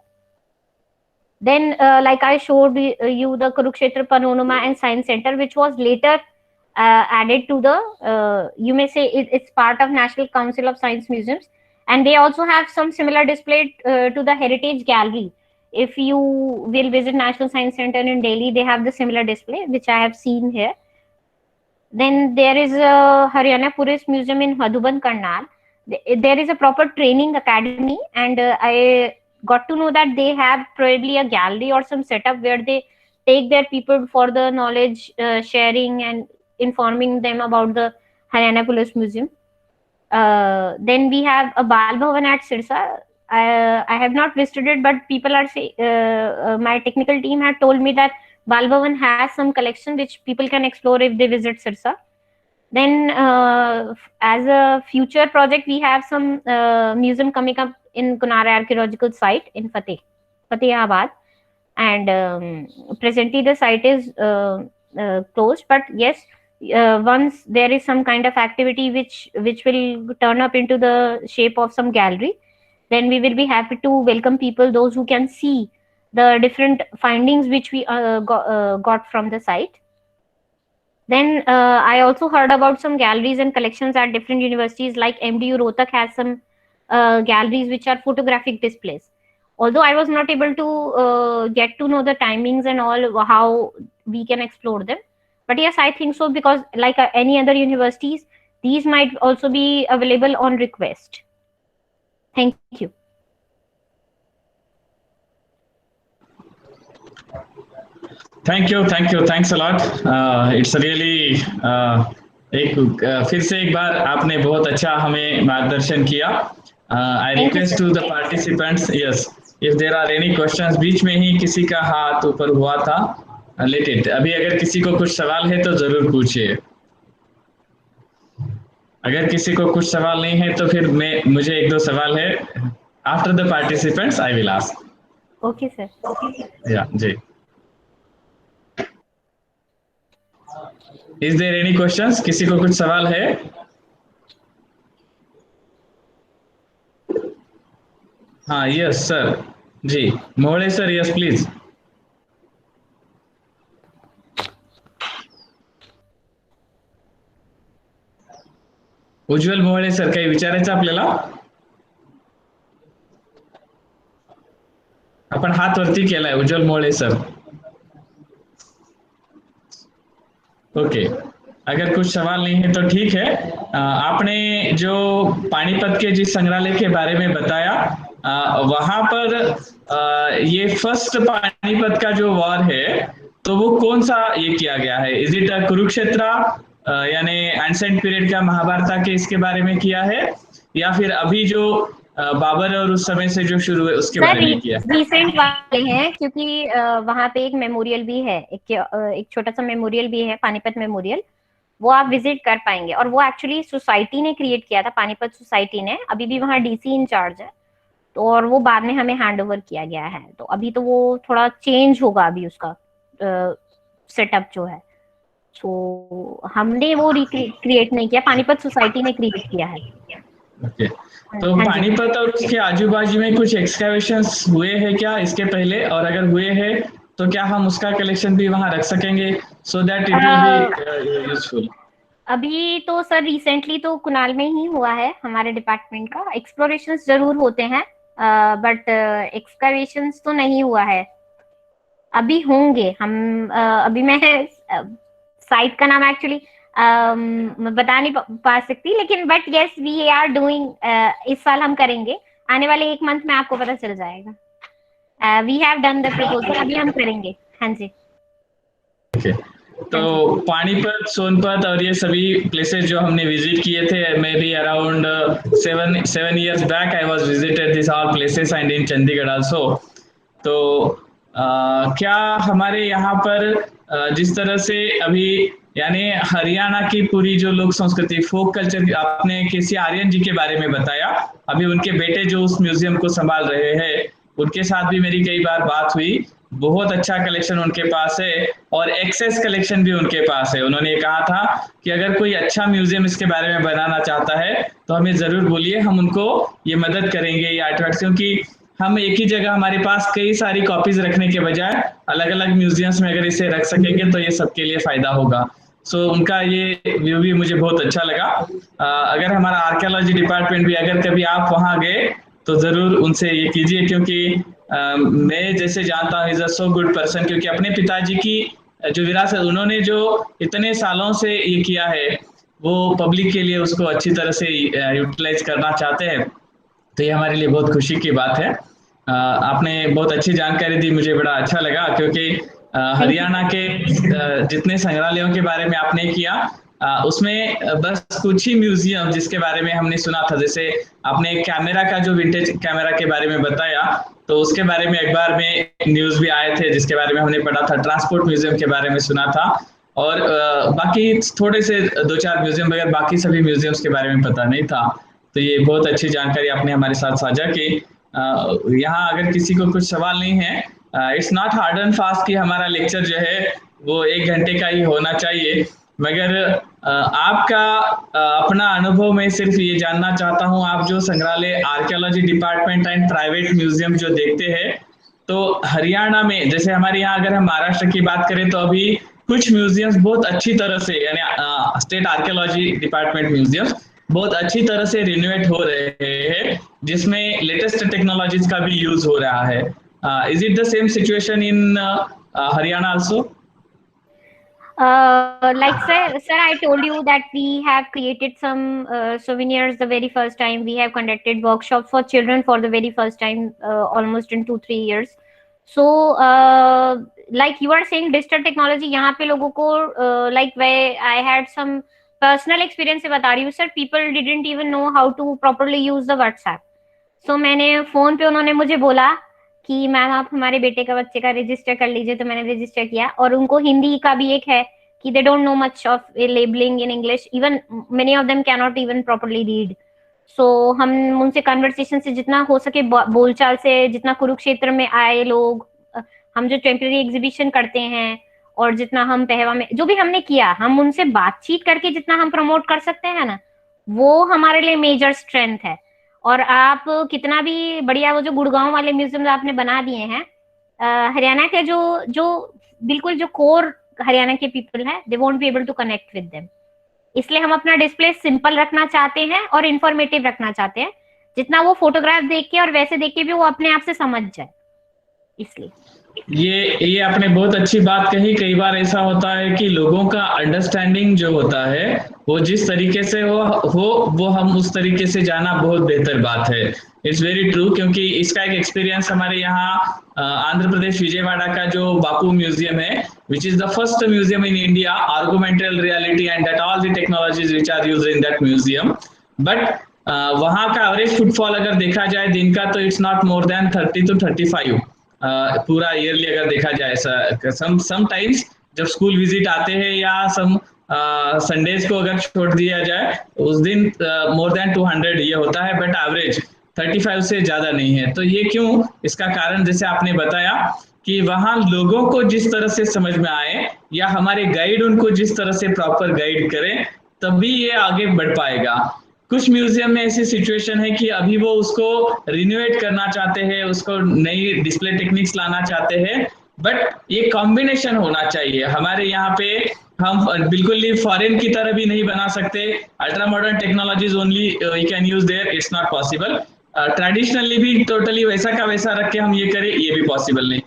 Then, like I showed you, the Kurukshetra Panorama and Science Center, which was later added to the, you may say it's part of National Council of Science Museums, and they also have some similar display to the Heritage Gallery. If you will visit National Science Center in Delhi, they have the similar display, which I have seen here. Then there is a Haryana Police Museum in Madhuban, Karnal. There is a proper training academy, and I got to know that they have probably a gallery or some setup where they take their people for the knowledge sharing and informing them about the Haryana Police Museum. Then we have a Bal Bhavan at Sirsa. I have not visited it, but people are say my technical team had told me that Bal Bhavan has some collection which people can explore if they visit Sirsa. Then, as a future project, we have some museum coming up in Kunara Archaeological Site in Fatehabad, and presently the site is closed. But yes, once there is some kind of activity which will turn up into the shape of some gallery, then we will be happy to welcome people, those who can see the different findings which we got from the site. Then I also heard about some galleries and collections at different universities, like MDU Rohtak has some galleries which are photographic displays. Although I was not able to get to know the timings and all, how we can explore them. But yes, I think so, because like any other universities, these might also be available on request. Thank you. Thank you, thanks a lot. It's really फिर से एक बार आपने बहुत अच्छा हमें मार्गदर्शन किया. I request to the participants, yes, if there are any questions. बीच में ही किसी का हाथ ऊपर हुआ था, लेट इट. अभी अगर किसी को कुछ सवाल है तो जरूर पूछिए. अगर किसी को कुछ सवाल नहीं है तो फिर मुझे एक दो सवाल है. After the participants I will ask. Okay sir. या जी. Is there any questions? किसी को कुछ सवाल है? हाँ, यस सर. जी, Mohale sir, yes please. Ujjwal Mohale sir, काही विचारायचं आपल्याला? आपण हात वरती केलाय, उज्ज्वल मोहळे सर. ओके, अगर कुछ सवाल नहीं है तो ठीक है. आपने जो पानीपत के जिस संग्रहालय के बारे में बताया, वहां पर ये फर्स्ट पानीपत का जो वॉर है, तो वो कौन सा ये किया गया है? इज इट कुरुक्षेत्र, यानी एंसेंट पीरियड का, महाभारत के इसके बारे में किया है, या फिर अभी जो बाबर और उस समय से जो शुरू है उसके बारे में किया? रिसेंट वाले हैं, क्योंकि वहां पे एक मेमोरियल भी है, एक छोटा सा मेमोरियल भी है, पानीपत मेमोरियल. वो आप विजिट कर पाएंगे, और वो एक्चुअली सोसाइटी ने क्रिएट किया था, पानीपत सोसाइटी ने. अभी भी वहाँ डीसी इंचार्ज है, तो और वो बाद में हमें हैंड ओवर किया गया है. तो अभी तो वो थोड़ा चेंज होगा अभी उसका सेटअप जो है. तो हमने वो रिक्रिएट नहीं किया, पानीपत सोसाइटी ने क्रिएट किया है. ओके, तो हाँ जी। पानीपत और उसके आजू बाजू में कुछ एक्सकैवेशंस हुए हैं क्या इसके पहले, और अगर हुए हैं तो क्या हम उसका कलेक्शन भी वहां रख सकेंगे, so that it will be useful. अभी तो सर रिसेंटली तो कुनाल में ही हुआ है, हमारे डिपार्टमेंट का एक्सप्लोरेशंस जरूर होते हैं, बट एक्सकवेशंस तो नहीं हुआ है। अभी होंगे हम, अभी मैं साइट का नाम एक्चुअली बता नहीं पा सकती, लेकिन but yes we are doing, इस साल हम करेंगे, आने वाले एक मंथ में आपको पता चल जाएगा। We have done the proposal, अभी हम करेंगे। हाँ जी। ओके, तो हाँ जी। पानीपत, सोनपत और ये सभी प्लेसेस जो हमने विजिट किए थे, may be around 7 years back I was visited this all places and in Chandigarh also. तो क्या हमारे यहाँ पर जिस तरह से अभी, यानी हरियाणा की पूरी जो लोक संस्कृति, फोक कल्चर, आपने केसी आर्यन जी के बारे में बताया, अभी उनके बेटे जो उस म्यूजियम को संभाल रहे हैं, उनके साथ भी मेरी कई बार बात हुई। बहुत अच्छा कलेक्शन उनके पास है और एक्सेस कलेक्शन भी उनके पास है। उन्होंने कहा था कि अगर कोई अच्छा म्यूजियम इसके बारे में बनाना चाहता है तो हमें जरूर बोलिए, हम उनको ये मदद करेंगे, ये आर्टिफैक्ट्स, क्योंकि हम एक ही जगह, हमारे पास कई सारी कॉपीज रखने के बजाय अलग अलग म्यूजियम्स में अगर इसे रख सकेंगे तो ये सबके लिए फायदा होगा। सो उनका ये व्यू भी मुझे बहुत अच्छा लगा। अगर हमारा आर्कियोलॉजी डिपार्टमेंट भी, अगर कभी आप वहां गए तो जरूर उनसे ये कीजिए, क्योंकि मैं जैसे जानता हूँ is a so good person, क्योंकि अपने पिताजी की जो विरासत, उन्होंने जो इतने सालों से ये किया है, वो पब्लिक के लिए उसको अच्छी तरह से यूटिलाइज करना चाहते हैं। तो ये हमारे लिए बहुत खुशी की बात है। आपने बहुत अच्छी जानकारी दी, मुझे बड़ा अच्छा लगा, क्योंकि थैंक यू हरियाणा सर। के जितने संग्रहालयों के बारे में आपने किया, उसमें बस कुछ ही म्यूजियम जिसके बारे में हमने सुना था, जैसे आपने कैमरा का जो विंटेज कैमरा के बारे में बताया, तो उसके बारे में अखबार में न्यूज भी आए थे जिसके बारे में हमने पढ़ा था, ट्रांसपोर्ट म्यूजियम के बारे में सुना था, और बाकी थोड़े से दो चार म्यूजियम वगैरह, बाकी सभी म्यूजियम्स के बारे में पता नहीं था। तो ये बहुत अच्छी जानकारी आपने हमारे साथ साझा की। यहाँ अगर किसी को कुछ सवाल नहीं है, it's not hard and fast कि हमारा लेक्चर जो है वो 1 घंटे का ही होना चाहिए, मगर आपका अपना अनुभव मैं सिर्फ ये जानना चाहता हूँ, आप जो संग्रहालय, archaeology department and private museum जो देखते हैं, तो हरियाणा में, जैसे हमारे यहाँ अगर हम महाराष्ट्र की बात करें, तो अभी कुछ म्यूजियम्स बहुत अच्छी तरह से, यानी स्टेट आर्कियोलॉजी डिपार्टमेंट म्यूजियम्स बहुत अच्छी तरह से रिनोवेट हो रहे हैं, जिसमें लेटेस्ट टेक्नोलॉजीज का भी यूज हो रहा है। Is it the same situation in Haryana also? Like sir, I told you that we have created some souvenirs the very first time. We have conducted workshops for children for the very first time, almost in 2-3 years. So, like you are saying, digital technology यहाँ पे लोगों को like where I had some personal experience से बता रही हूँ sir. People didn't even know how to properly use the WhatsApp. So मैंने phone पे, उन्होंने मुझे बोला कि मैम आप हमारे बेटे का, बच्चे का रजिस्टर कर लीजिए, तो मैंने रजिस्टर किया। और उनको हिंदी का भी एक है कि they don't know much of labelling in English, even many of them can not even properly read. So हम उनसे कन्वर्सेशन से जितना हो सके, बोलचाल से, जितना कुरुक्षेत्र में आए लोग, हम जो टेम्पररी एग्जीबिशन करते हैं, और जितना हम पहवा में जो भी हमने किया, हम उनसे बातचीत करके जितना हम प्रमोट कर सकते हैं ना, वो हमारे लिए मेजर स्ट्रेंथ है। और आप कितना भी बढ़िया वो जो गुड़गांव वाले म्यूजियम आपने बना दिए हैं, हरियाणा के जो जो बिल्कुल जो कोर हरियाणा के पीपल हैं, they won't be able to connect with them. इसलिए हम अपना डिस्प्ले सिंपल रखना चाहते हैं और इंफॉर्मेटिव रखना चाहते हैं, जितना वो फोटोग्राफ देख के और वैसे देख के भी वो अपने आप से समझ जाए, इसलिए। ये आपने बहुत अच्छी बात कही। कई बार ऐसा होता है कि लोगों का अंडरस्टैंडिंग जो होता है, वो जिस तरीके से वो हम उस तरीके से जाना बहुत बेहतर बात है। इट्स वेरी ट्रू, क्योंकि इसका एक एक्सपीरियंस हमारे यहाँ आंध्र प्रदेश विजयवाड़ा का जो बापू म्यूजियम है, which is the first museum in India, augmented reality and that all the technologies which are used in that museum. But वहाँ का एवरेज फुटफॉल अगर देखा जाए दिन का, तो it's not more than 30 to 35 पूरा ईयरली अगर देखा जाए। समटाइम्स जब स्कूल विजिट आते हैं या सम संडेज को अगर छोड़ दिया जाए, उस दिन मोर देन 200 ये होता है, बट एवरेज 35 से ज्यादा नहीं है। तो ये क्यों? इसका कारण जैसे आपने बताया कि वहां लोगों को जिस तरह से समझ में आए, या हमारे गाइड उनको जिस तरह से प्रॉपर गाइड करें, तभी ये आगे बढ़ पाएगा। कुछ म्यूजियम में ऐसी सिचुएशन है कि अभी वो उसको रिनोवेट करना चाहते हैं, उसको नई डिस्प्ले टेक्निक्स लाना चाहते हैं, बट ये कॉम्बिनेशन होना चाहिए। हमारे यहाँ पे हम बिल्कुल ही फॉरेन की तरह भी नहीं बना सकते, ultra modern technologies only we can use there, it's not possible. Traditionally भी टोटली वैसा का वैसा रख के हम ये करें, ये भी पॉसिबल नहीं।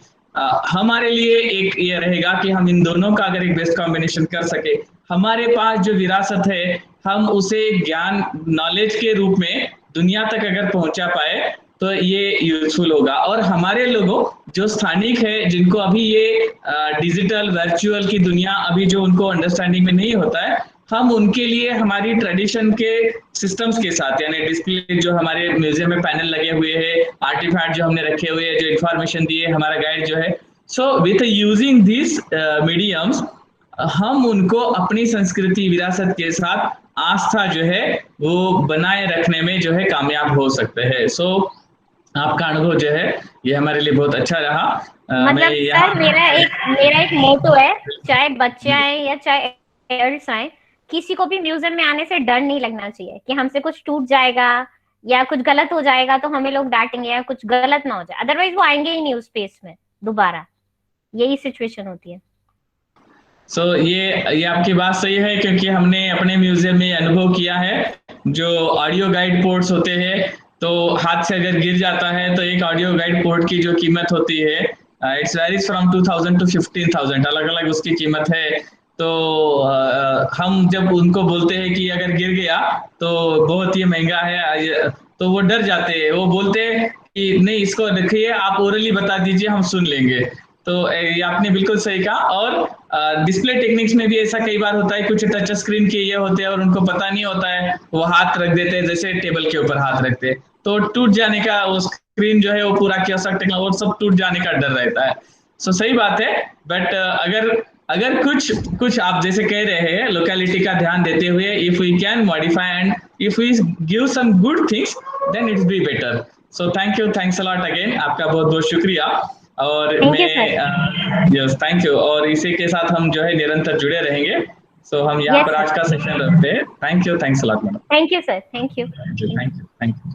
हमारे लिए एक ये रहेगा कि हम इन दोनों का अगर एक बेस्ट कॉम्बिनेशन कर सके, हमारे पास जो विरासत है हम उसे ज्ञान नॉलेज के रूप में दुनिया तक अगर पहुंचा पाए तो ये यूजफुल होगा। और हमारे लोगों जो स्थानिक है, जिनको अभी ये डिजिटल वर्चुअल की दुनिया अभी जो उनको अंडरस्टैंडिंग में नहीं होता है, हम उनके लिए हमारी ट्रेडिशन के सिस्टम्स के साथ, यानी डिस्प्ले जो हमारे म्यूजियम में पैनल लगे हुए हैं, आर्टिफैक्ट जो हमने रखे हुए हैं, जो इंफॉर्मेशन दिए, हमारा गाइड जो है, so with using this mediums हम उनको अपनी संस्कृति विरासत के साथ आस्था जो है वो बनाए रखने में जो है कामयाब हो सकते हैं। सो आपका अनुभव जो है ये हमारे लिए बहुत अच्छा रहा। मतलब सर मेरा एक मोटो है, चाहे बच्चे आए या चाहे एडल्ट्स आए, किसी को भी म्यूजियम में आने से डर नहीं लगना चाहिए कि हमसे कुछ टूट जाएगा या कुछ गलत हो जाएगा तो हमें लोग डांटेंगे या कुछ गलत ना हो जाए, अदरवाइज वो आएंगे ही नहीं उस स्पेस में दोबारा। यही सिचुएशन होती है। सो ये आपकी बात सही है, क्योंकि हमने अपने म्यूजियम में अनुभव किया है। जो ऑडियो गाइड पोर्ट्स होते हैं, तो हाथ से अगर गिर जाता है तो एक ऑडियो गाइड पोर्ट की जो कीमत होती है, इट्स वेरीज फ्रॉम 2000 टू 15,000, अलग अलग उसकी कीमत है। तो हम जब उनको बोलते हैं कि अगर गिर गया तो बहुत ही महंगा है, तो वो डर जाते हैं, वो बोलते हैं कि नहीं इसको रखिए, आप ओरली बता दीजिए, हम सुन लेंगे। तो ये आपने बिल्कुल सही कहा। और डिस्प्ले टेक्निक्स में भी ऐसा कई बार होता है, कुछ टच स्क्रीन के ये होते हैं और उनको पता नहीं होता है, वो हाथ रख देते हैं, जैसे टेबल के ऊपर हाथ रखते हैं तो टूट जाने का, वो स्क्रीन जो है वो पूरा कियोस्क टेक्नोलॉजी वो सब टूट जाने का डर रहता है। सो सही बात है। बट अगर अगर कुछ कुछ आप जैसे कह रहे हैं लोकेलिटी का ध्यान देते हुए, if we can modify and if we give some good things then it's be better. So thank you, thanks a lot again, आपका बहुत बहुत शुक्रिया। और मैं यस थैंक यू, और इसी के साथ हम जो है निरंतर जुड़े रहेंगे। सो हम यहाँ पर आज का सेशन रखते हैं। Thank you, thanks a lot madam. Thank you sir, thank you. Thank you, thank you, thank you.